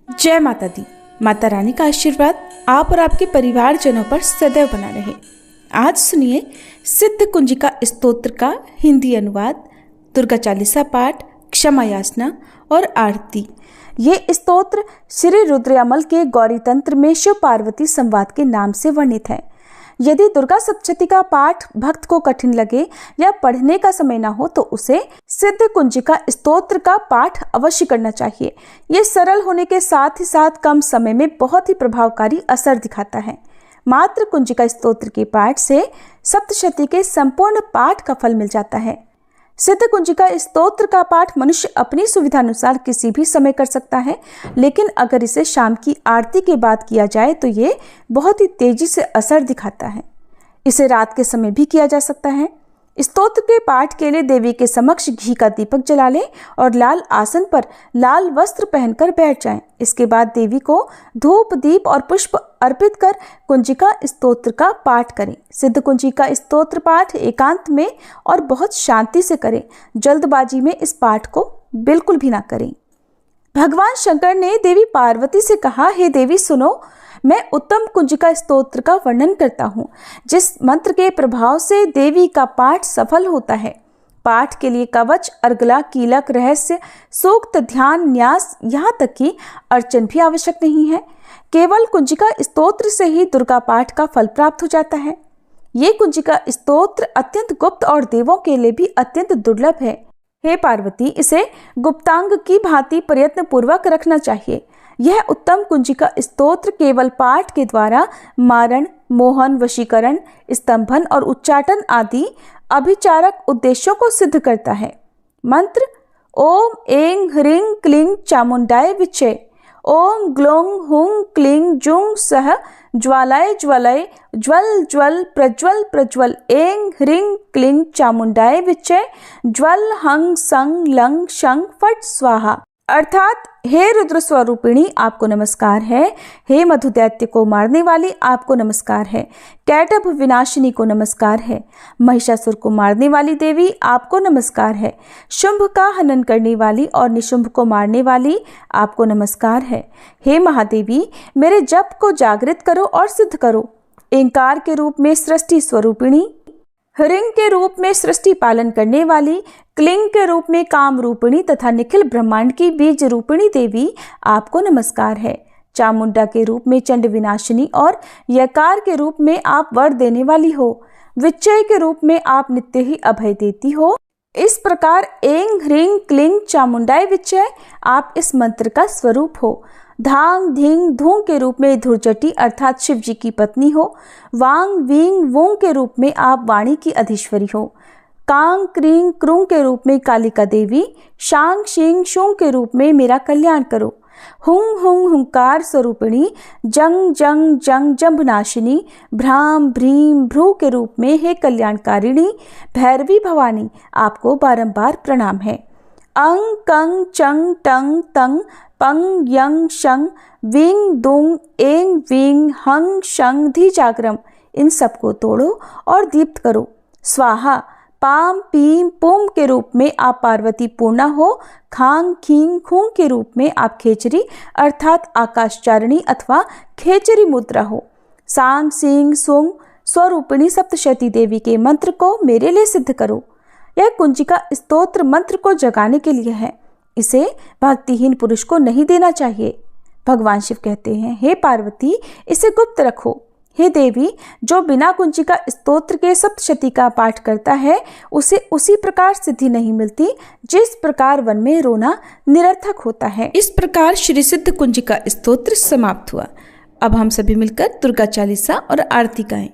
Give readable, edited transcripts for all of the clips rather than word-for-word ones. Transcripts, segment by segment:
जय माता दी। माता रानी का आशीर्वाद आप और आपके परिवारजनों पर सदैव बना रहे। आज सुनिए सिद्ध कुंजिका स्तोत्र का हिंदी अनुवाद, दुर्गा चालीसा पाठ, क्षमा याचना और आरती। ये स्तोत्र श्री रुद्रयामल के गौरी तंत्र में शिव पार्वती संवाद के नाम से वर्णित है। यदि दुर्गा सप्तशती का पाठ भक्त को कठिन लगे या पढ़ने का समय न हो तो उसे सिद्ध कुंजिका स्तोत्र का पाठ अवश्य करना चाहिए। ये सरल होने के साथ ही साथ कम समय में बहुत ही प्रभावकारी असर दिखाता है। मात्र कुंजिका स्तोत्र के पाठ से सप्तशती के संपूर्ण पाठ का फल मिल जाता है। सिद्ध कुंजिका स्तोत्र का पाठ मनुष्य अपनी सुविधा अनुसार किसी भी समय कर सकता है, लेकिन अगर इसे शाम की आरती के बाद किया जाए तो ये बहुत ही तेजी से असर दिखाता है। इसे रात के समय भी किया जा सकता है। स्तोत्र के पाठ के लिए देवी के समक्ष घी का दीपक जला लें और लाल आसन पर लाल वस्त्र पहनकर बैठ जाएं। इसके बाद देवी को धूप, दीप और पुष्प अर्पित कर कुंजिका स्तोत्र का पाठ करें। सिद्ध कुंजिका स्तोत्र पाठ एकांत में और बहुत शांति से करें। जल्दबाजी में इस पाठ को बिल्कुल भी ना करें। भगवान शंकर ने देवी पार्वती से कहा, हे देवी सुनो, मैं उत्तम कुंजिका स्तोत्र का वर्णन करता हूँ, जिस मंत्र के प्रभाव से देवी का पाठ सफल होता है। पाठ के लिए कवच, अर्गला, कीलक, रहस्य, सूक्त, ध्यान, न्यास, यहाँ तक कि अर्चन भी आवश्यक नहीं है। केवल कुंजिका स्तोत्र से ही दुर्गा पाठ का फल प्राप्त हो जाता है। ये कुंजिका स्तोत्र अत्यंत गुप्त और देवों के लिए भी अत्यंत दुर्लभ है। हे पार्वती, इसे गुप्तांग की भांति प्रयत्न पूर्वक रखना चाहिए। यह उत्तम कुंजिका स्तोत्र केवल पाठ के द्वारा मारण, मोहन, वशीकरण, स्तंभन और उच्चाटन आदि अभिचारक उद्देश्यों को सिद्ध करता है। मंत्र: ओम ऐं ह्रीं क्लीं चामुंडाय विच्चे। ओम ग्लौं हुं क्लीं जुं सः ज्वालाय ज्वलय ज्वल ज्वल प्रज्वल प्रज्वल। ऐं ह्रीं क्लीं चामुंडाय विच्चे। ज्वल हं सं लं शं फट स्वाहा। अर्थात हे रुद्र स्वरूपिणी, आपको नमस्कार है। हे मधुदैत्य को मारने वाली, आपको नमस्कार है। कैटभ विनाशिनी को नमस्कार है। महिषासुर को मारने वाली देवी, आपको नमस्कार है। शुंभ का हनन करने वाली और निशुंभ को मारने वाली, आपको नमस्कार है। हे महादेवी, मेरे जप को जागृत करो और सिद्ध करो। इंकार के रूप में सृष्टि स्वरूपिणी, ह्रीं के रूप में सृष्टि पालन करने वाली, क्लीं के रूप में काम रूपिणी तथा निखिल ब्रह्मांड की बीज रूपिणी देवी, आपको नमस्कार है। चामुंडा के रूप में चंड विनाशिनी और यकार के रूप में आप वर देने वाली हो। विच्चय के रूप में आप नित्य ही अभय देती हो। इस प्रकार ऐं ह्रीं क्लीं चामुंडाय विच्चय आप इस मंत्र का स्वरूप हो। धांग धींग धूं के रूप में धुर्जटी अर्थात शिव जी की पत्नी हो। वांग वींग वों के रूप में आप वाणी की अधीश्वरी हो। कांग क्रीं क्रूं के रूप में कालिका देवी। शांग शींग शूं के रूप में मेरा कल्याण करो। हुं हुं हुंकार स्वरूपिणी। जंग जंग जंग जंभनाशिनी। भ्राम भ्रीम भ्रू के रूप में हे कल्याणकारिणी भैरवी भवानी, आपको बारंबार प्रणाम है। अंग कंग चंग टंग तंग पंग यंग शंग विंग दुंग ऐं विंग हंग शंग धी जागरम, इन सबको तोड़ो और दीप्त करो। स्वाहा। पाम पीम पुम के रूप में आप पार्वती पूर्णा हो। खांग खींग खूं के रूप में आप खेचरी अर्थात आकाशचारिणी अथवा खेचरी मुद्रा हो। सांग सींग सुंग स्वरूपिणी सप्तशती देवी के मंत्र को मेरे लिए सिद्ध करो। यह कुंजिका स्तोत्र मंत्र को जगाने के लिए है। इसे भक्तिहीन पुरुष को नहीं देना चाहिए। भगवान शिव कहते हैं, हे पार्वती, इसे गुप्त रखो। हे देवी, जो बिना कुंजिका स्तोत्र के सप्तशती का पाठ करता है उसे उसी प्रकार सिद्धि नहीं मिलती जिस प्रकार वन में रोना निरर्थक होता है। इस प्रकार श्री सिद्ध कुंजिका स्तोत्र समाप्त हुआ। अब हम सभी मिलकर दुर्गा चालीसा और आरती गाएं।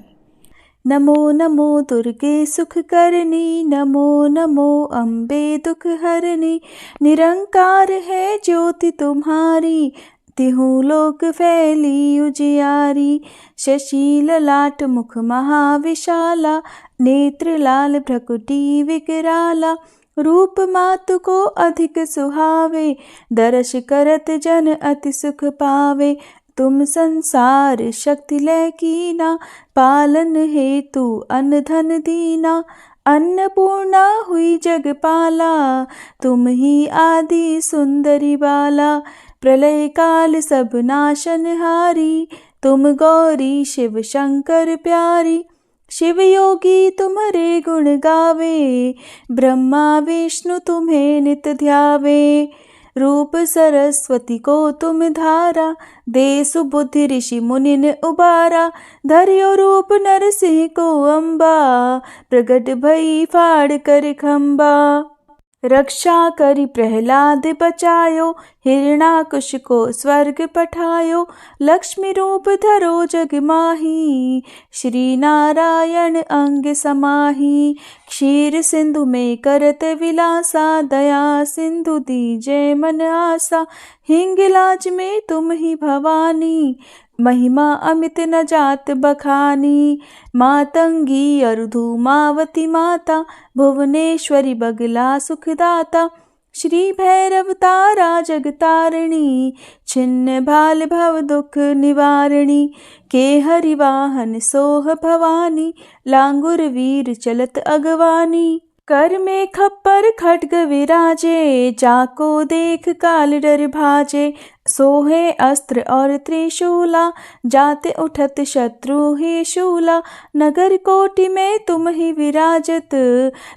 नमो नमो दुर्गे सुख करनी, नमो नमो अम्बे दुख हरनी। निरंकार है ज्योति तुम्हारी, तिहु लोक फैली उजियारी। शशि ललाट मुख महाविशाला, नेत्र लाल भ्रकुटी विकराला। रूप मातु को अधिक सुहावे, दर्श करत जन अति सुख पावे। तुम संसार शक्ति लय कीना, पालन हेतु अन्न धन दीना। अन्नपूर्णा हुई जगपाला, तुम ही आदि सुंदरी बाला। प्रलय काल सब नाशनहारी, तुम गौरी शिव शंकर प्यारी। शिव योगी तुम्हारे गुण गावे, ब्रह्मा विष्णु तुम्हें नित ध्यावे। रूप सरस्वती को तुम धारा, दे सुबुद्धि ऋषि मुनिन उबारा। धर्यो रूप नरसिंह को अम्बा, प्रगट भई फाड़ कर खम्बा। रक्षा करी प्रहलाद बचायो, हिरणाकुश को स्वर्ग पठायो। लक्ष्मी रूप धरो जग माही, श्री नारायण अंग समाही। क्षीर सिंधु में करत विलासा, दया सिंधु दीजे मन आसा। हिंगलाज में तुम ही भवानी, महिमा अमित न जात बखानी। मातंगी अरुधुमावती माता, भुवनेश्वरी बगला सुखदाता। श्री भैरव तारा जगतारिणी, छिन्न भाल भव दुख निवारिणी। के हरिवाहन सोह भवानी, लांगुर वीर चलत अगवानी। कर में खप्पर खड्ग विराजे, जाको देख काल डर भाजे। सोहे अस्त्र और त्रिशूला, जाते उठत शत्रु ही शूला। नगर कोटि में तुम ही विराजत,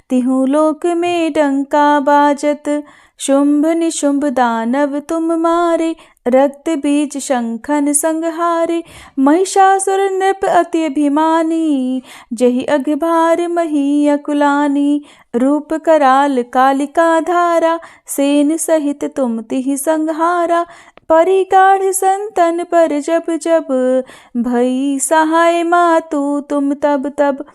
तिहु लोक में डंका बाजत। शुंभ निशुंभ दानव तुम मारे, रक्त बीज शंखन संहारे। महिषासुर नृप अति अभिमानी, जहि अघभार मही अकुलानी। रूप कराल कालिका धारा, सेन सहित तुम तिहि संहारा। परिगाढ़ संतन पर जब जब, भई सहाय मातु तुम तब तब।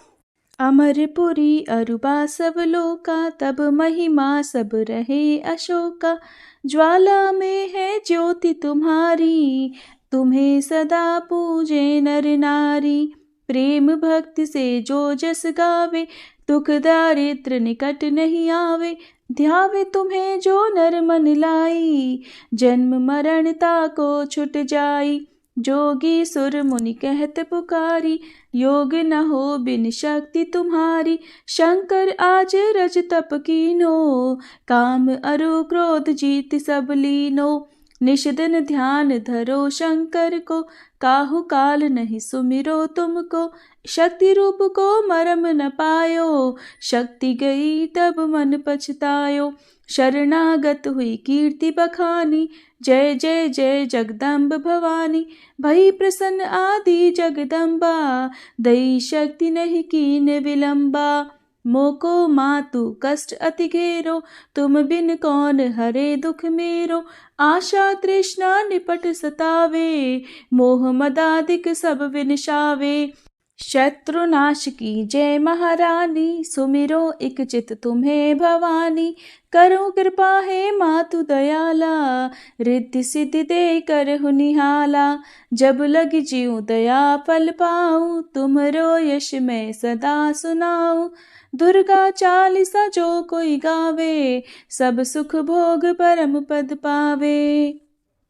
अमरपुरी अरुबा सब लोका, तब महिमा सब रहे अशोका। ज्वाला में है ज्योति तुम्हारी, तुम्हें सदा पूजे नर नारी। प्रेम भक्ति से जो जस गावे, दुख दारिद्र निकट नहीं आवे। ध्यावे तुम्हें जो नर मन लाई, जन्म मरण ताको छुट जाई। जोगी सुर मुनि कहत पुकारी, योग न हो बिन शक्ति तुम्हारी। शंकर आज रज तप कीनो, काम अरु क्रोध जीत सब लीनो। निषदन ध्यान धरो शंकर को, काहू काल नहीं सुमिरो तुमको। शक्ति रूप को मरम न पायो, शक्ति गई तब मन पछतायो। शरणागत हुई कीर्ति बखानी, जय जय जय जगदम्ब भवानी। भई प्रसन्न आदि जगदम्बा, दई शक्ति नहीं कीन विलंबा। मोको मातु कष्ट अति घेरो, तुम बिन कौन हरे दुख मेरो। आशा तृष्णा निपट सतावे, मोह मदादिक सब विनशावे। शत्रुनाश की जय महारानी, सुमिरो इक चित तुम्हें भवानी। करो कृपा है मातु दयाला, रिद्धि सिद्धि दे करहु निहाला। जब लग जीऊँ दया फल पाऊँ, तुमरो यश मैं सदा सुनाऊँ। दुर्गा चालीसा जो कोई गावे, सब सुख भोग परम पद पावे।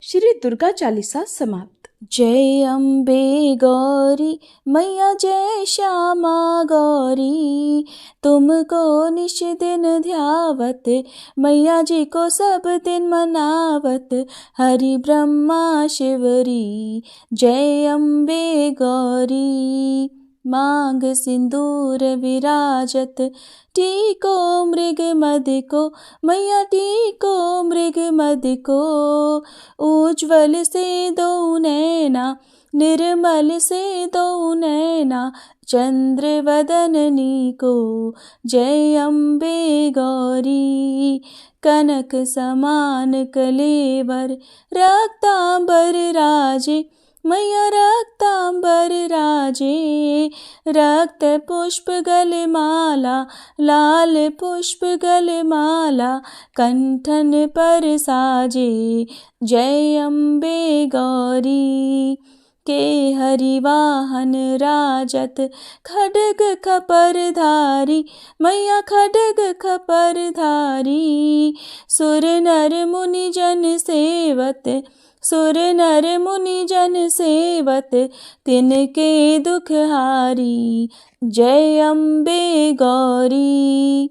श्री दुर्गा चालीसा समाप्त। जय अम्बे गौरी मैया, जय श्यामा गौरी। तुमको निश दिन ध्यावत, मैया जी को सब दिन मनावत। हरि ब्रह्मा शिवरी, जय अम्बे गौरी। मांग सिंदूर विराजत, टीको मृग मद को, मैया टीको मृग मद को। उज्ज्वल से दो नैना, निर्मल से दो नैना। चंद्र वदननी को, जय अम्बे गौरी। कनक समान कलेवर, रक्तांबर राजे, मैया रक्तांबर राजे। रक्त पुष्प गलमाला, लाल पुष्प गलमाला। कंठन पर साजे, जय अम्बे गौरी। के हरिवाहन राजत, खड्ग खपर धारी, मैया खड्ग खपर धारी। सुर नर मुनि जन सेवत, सुर नर मुनि जन सेवत। तिनके दुख हारी, जय अम्बे गौरी।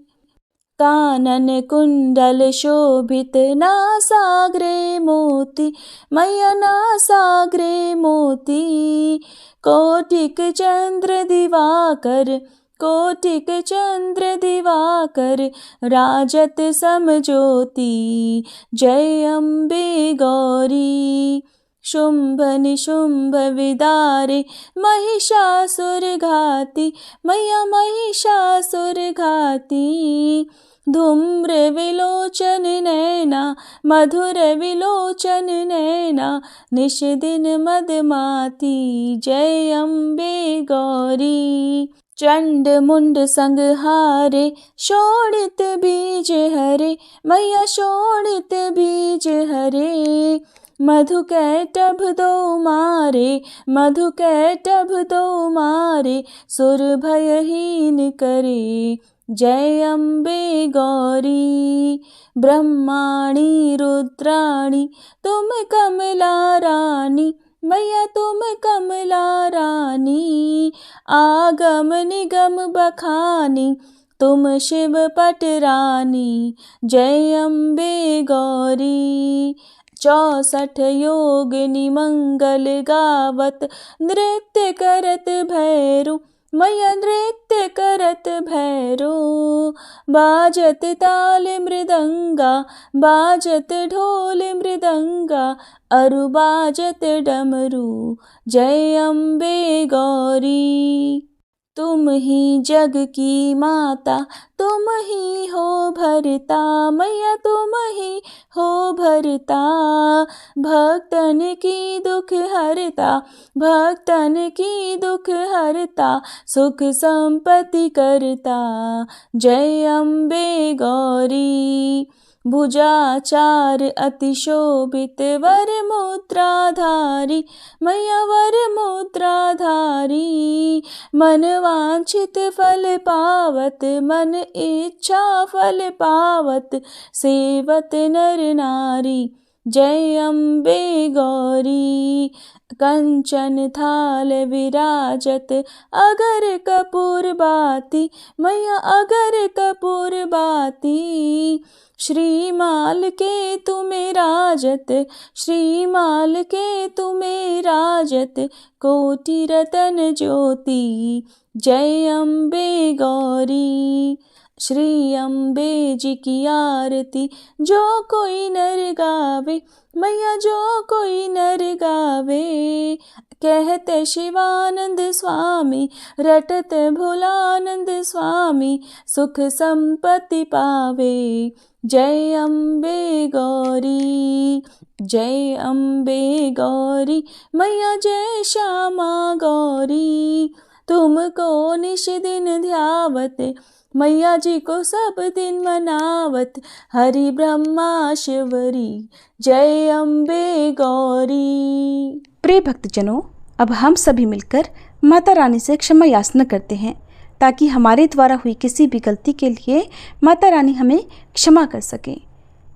कानन कुंडल शोभित नासाग्रे मोती, मैया नासाग्रे मोती। कोटिक चंद्र दिवाकर, कोटिक चंद्र दिवाकर, राजत समज्योति। जय अम्बे गौरी। शुंभ निशुंभ विदारे, महिषासुर घाती, मैया महिषासुर घाती। धूम्र विलोचन नैना, मधुर विलोचन नैना, निश दिन मदमाती। जय अम्बे गौरी। चंड मुंड संहारे, शोणित बीज हरे, मैया शोणित बीज हरे। मधु कैटभ दो मारे, मधु कैटभ दो मारे, सुर भयहीन करे। जय अम्बे गौरी। ब्रह्माणी रुद्राणी, तुम कमला रानी, मैया तुम कमला रानी। आगम निगम बखानी, तुम शिव पट रानी। जय अम्बे गौरी। 64 योगिनी मंगल गावत, नृत्य करत भैरू, मैया नृत्य करत भैरू। बाजत ताल मृदंगा, बाजत ढोल मृदंगा, अरु बाजत डमरू। जय अम्बे गौरी। तुम ही जग की माता, तुम ही हो भरता, मैया तुम ही हो भरता। भक्तन की दुख हरता, भक्तन की दुख हरता, सुख संपत्ति करता। जय अम्बे गौरी। भुजाचार अति शोभित, वर मुद्राधारी, मैया वर मुद्राधारी। मन वांछित फल पावत, मन इच्छा फल पावत, सेवत नर नारी। जय अम्बे गौरी। कंचन थाल विराजत, अगर कपूर बाती, मैया अगर कपूर बाती। श्रीमाल के तुम्हें राजत, श्रीमाल के तुम्हें राजत, कोटि रतन ज्योति। जय अम्बे गौरी। श्री अम्बे जी की आरती जो कोई नर गावे, मैया जो कोई नर गावे। कहते शिवानंद स्वामी, रटत भोलानंद स्वामी, सुख संपत्ति पावे। जय अम्बे गौरी। जय अम्बे गौरी, मैया जय श्यामा गौरी। तुमको निश दिन ध्यावत, मैया जी को सब दिन मनावत, हरि ब्रह्मा शिवरी। जय अम्बे गौरी। प्रिय भक्तजनों, अब हम सभी मिलकर माता रानी से क्षमा याचना करते हैं ताकि हमारे द्वारा हुई किसी भी गलती के लिए माता रानी हमें क्षमा कर सके।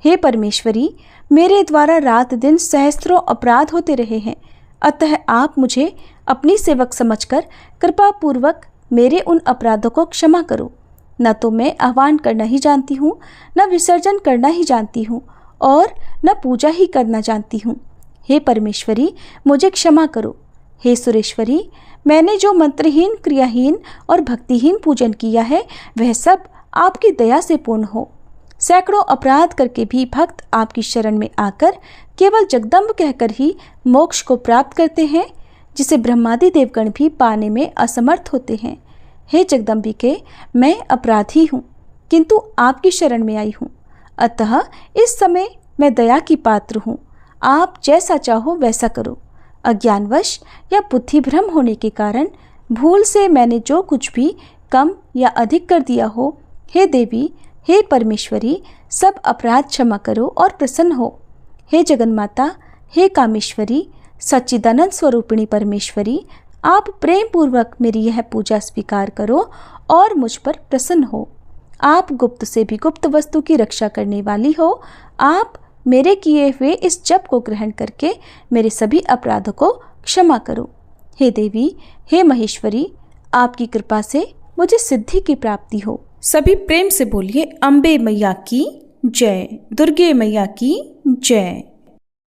हे परमेश्वरी, मेरे द्वारा रात दिन सहस्त्रों अपराध होते रहे हैं, अतः आप मुझे अपनी सेवक समझकर कृपा पूर्वक मेरे उन अपराधों को क्षमा करो। न तो मैं आह्वान करना ही जानती हूँ, न विसर्जन करना ही जानती हूँ, और न पूजा ही करना जानती हूँ। हे परमेश्वरी, मुझे क्षमा करो। हे सुरेश्वरी, मैंने जो मंत्रहीन, क्रियाहीन और भक्तिहीन पूजन किया है वह सब आपकी दया से पूर्ण हो। सैकड़ों अपराध करके भी भक्त आपकी शरण में आकर केवल जगदम्ब कहकर ही मोक्ष को प्राप्त करते हैं, जिसे ब्रह्मादि देवगण भी पाने में असमर्थ होते हैं। हे जगदम्बिके, मैं अपराधी हूँ, किंतु आपकी शरण में आई हूँ, अतः इस समय मैं दया की पात्र हूँ। आप जैसा चाहो वैसा करो। अज्ञानवश या बुद्धि भ्रम होने के कारण भूल से मैंने जो कुछ भी कम या अधिक कर दिया हो, हे देवी, हे परमेश्वरी, सब अपराध क्षमा करो और प्रसन्न हो। हे जगन्माता, हे कामेश्वरी, सच्चिदानंद स्वरूपिणी परमेश्वरी, आप प्रेम पूर्वक मेरी यह पूजा स्वीकार करो और मुझ पर प्रसन्न हो। आप गुप्त से भी गुप्त वस्तु की रक्षा करने वाली हो। आप मेरे किए हुए इस जप को ग्रहण करके मेरे सभी अपराधों को क्षमा करो। हे देवी, हे महेश्वरी, आपकी कृपा से मुझे सिद्धि की प्राप्ति हो। सभी प्रेम से बोलिए अम्बे मैया की जय, दुर्गे मैया की जय।